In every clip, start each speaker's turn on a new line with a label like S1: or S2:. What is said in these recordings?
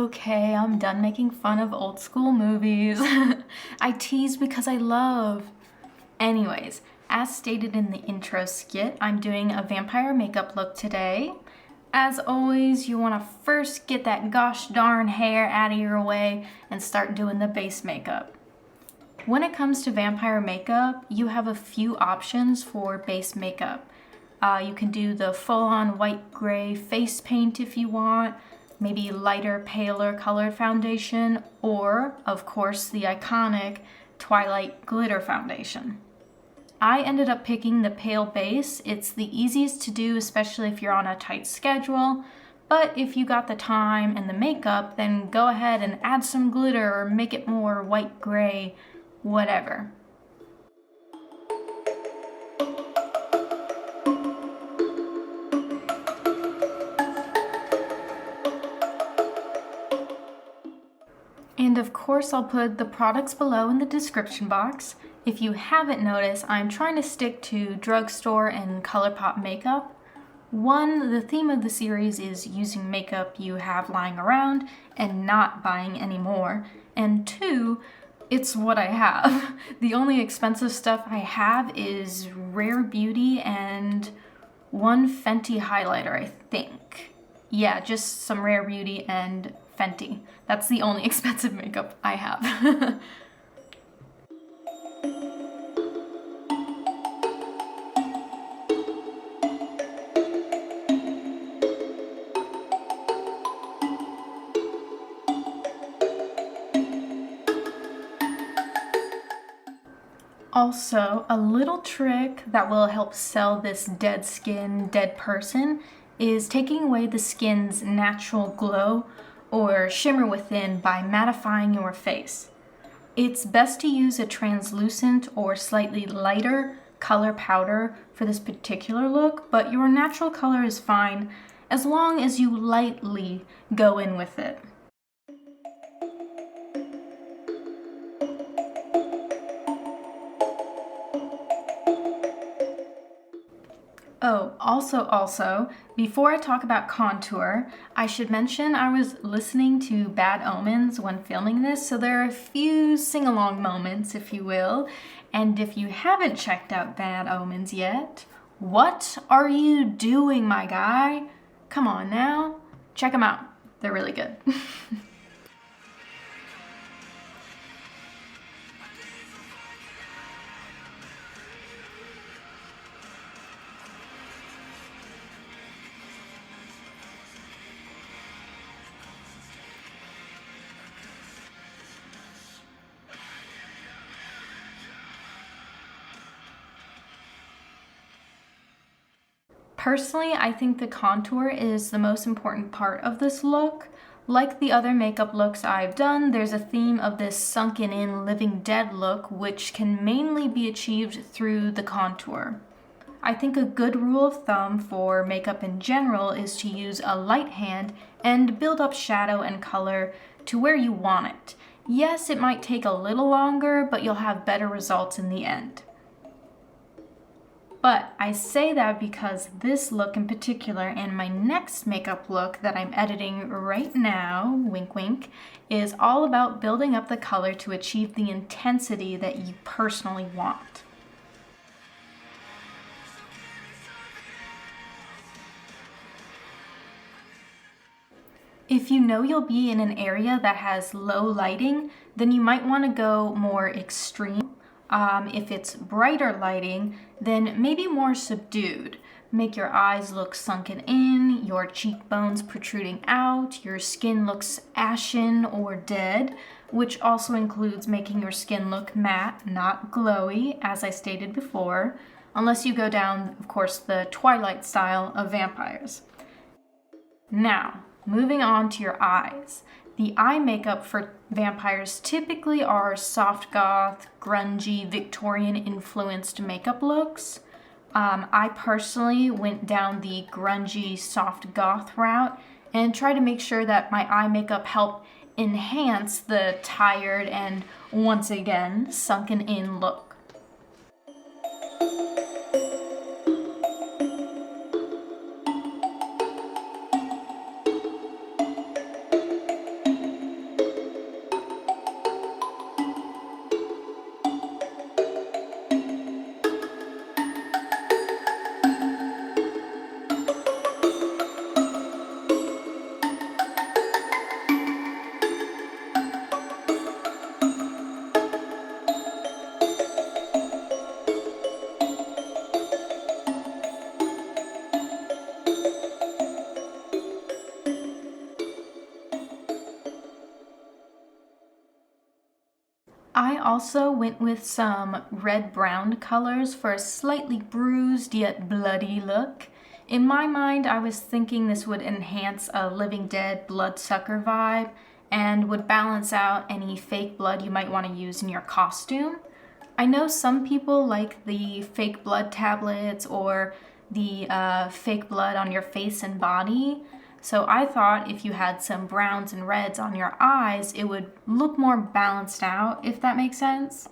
S1: Okay, I'm done making fun of old school movies. I tease because I love. Anyways, as stated in the intro skit, I'm doing a vampire makeup look today. As always, you want to first get that gosh darn hair out of your way and start doing the base makeup. When it comes to vampire makeup, you have a few options for base makeup. You can do the full-on white gray face paint if you want, maybe lighter, paler colored foundation, or, of course, the iconic Twilight glitter foundation. I ended up picking the pale base. It's the easiest to do, especially if you're on a tight schedule, but if you got the time and the makeup, then go ahead and add some glitter or make it more white gray, whatever. And of course, I'll put the products below in the description box. If you haven't noticed, I'm trying to stick to drugstore and ColourPop makeup. One, the theme of the series is using makeup you have lying around and not buying any more. And two, it's what I have. The only expensive stuff I have is Rare Beauty and one Fenty highlighter, I think. Yeah, just some Rare Beauty and Fenty. That's the only expensive makeup I have. Also, a little trick that will help sell this dead skin, dead person is taking away the skin's natural glow or shimmer within by mattifying your face. It's best to use a translucent or slightly lighter color powder for this particular look, but your natural color is fine as long as you lightly go in with it. Oh, also, before I talk about contour, I should mention I was listening to Bad Omens when filming this, so there are a few sing-along moments, if you will. And if you haven't checked out Bad Omens yet, what are you doing, my guy? Come on now, check them out. They're really good. Personally, I think the contour is the most important part of this look. Like the other makeup looks I've done, there's a theme of this sunken in living dead look, which can mainly be achieved through the contour. I think a good rule of thumb for makeup in general is to use a light hand and build up shadow and color to where you want it. Yes, it might take a little longer, but you'll have better results in the end. But I say that because this look in particular and my next makeup look that I'm editing right now, wink wink, is all about building up the color to achieve the intensity that you personally want. If you know you'll be in an area that has low lighting, then you might want to go more extreme. If it's brighter lighting, then maybe more subdued. Make your eyes look sunken in, your cheekbones protruding out, your skin looks ashen or dead, which also includes making your skin look matte, not glowy, as I stated before, unless you go down, of course, the Twilight style of vampires. Now, moving on to your eyes. The eye makeup for vampires typically are soft goth, grungy, Victorian-influenced makeup looks. I personally went down the grungy, soft goth route and tried to make sure that my eye makeup helped enhance the tired and, once again, sunken in look. I also went with some red-brown colors for a slightly bruised yet bloody look. In my mind, I was thinking this would enhance a Living Dead bloodsucker vibe and would balance out any fake blood you might want to use in your costume. I know some people like the fake blood tablets or the fake blood on your face and body. So I thought if you had some browns and reds on your eyes, it would look more balanced out, if that makes sense.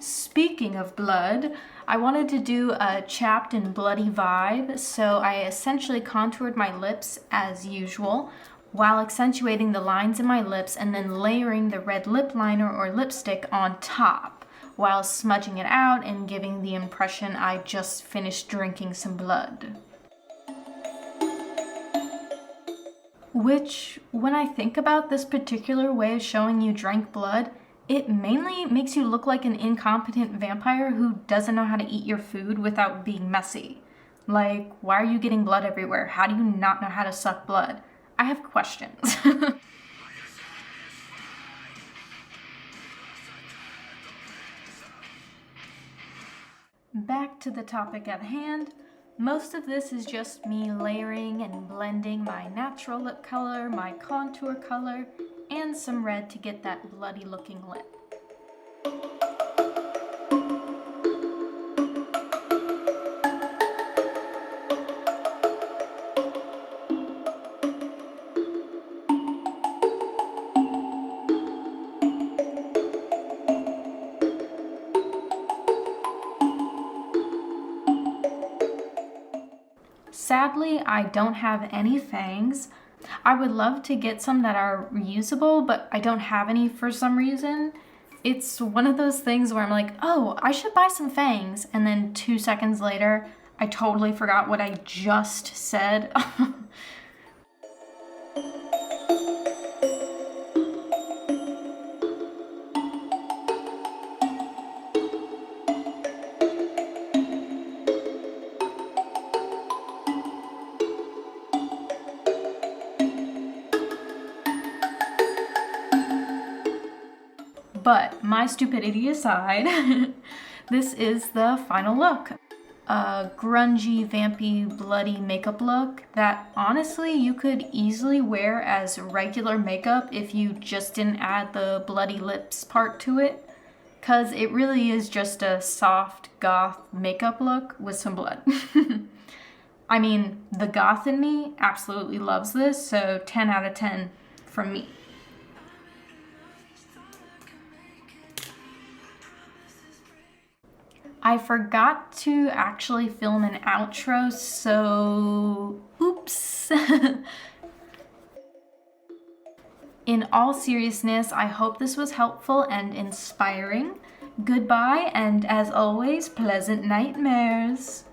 S1: Speaking of blood, I wanted to do a chapped and bloody vibe, so I essentially contoured my lips as usual, while accentuating the lines in my lips and then layering the red lip liner or lipstick on top, while smudging it out and giving the impression I just finished drinking some blood. Which, when I think about this particular way of showing you drank blood, it mainly makes you look like an incompetent vampire who doesn't know how to eat your food without being messy. Like, why are you getting blood everywhere? How do you not know how to suck blood? I have questions. Back to the topic at hand. Most of this is just me layering and blending my natural lip color, my contour color, and some red to get that bloody looking lip. Sadly, I don't have any fangs. I would love to get some that are reusable, but I don't have any for some reason. It's one of those things where I'm like, oh, I should buy some fangs, and then 2 seconds later, I totally forgot what I just said. But my stupidity aside, this is the final look. A grungy, vampy, bloody makeup look that honestly you could easily wear as regular makeup if you just didn't add the bloody lips part to it. Cause it really is just a soft goth makeup look with some blood. I mean, the goth in me absolutely loves this, so 10 out of 10 from me. I forgot to actually film an outro, so oops. In all seriousness, I hope this was helpful and inspiring. Goodbye, and as always, pleasant nightmares.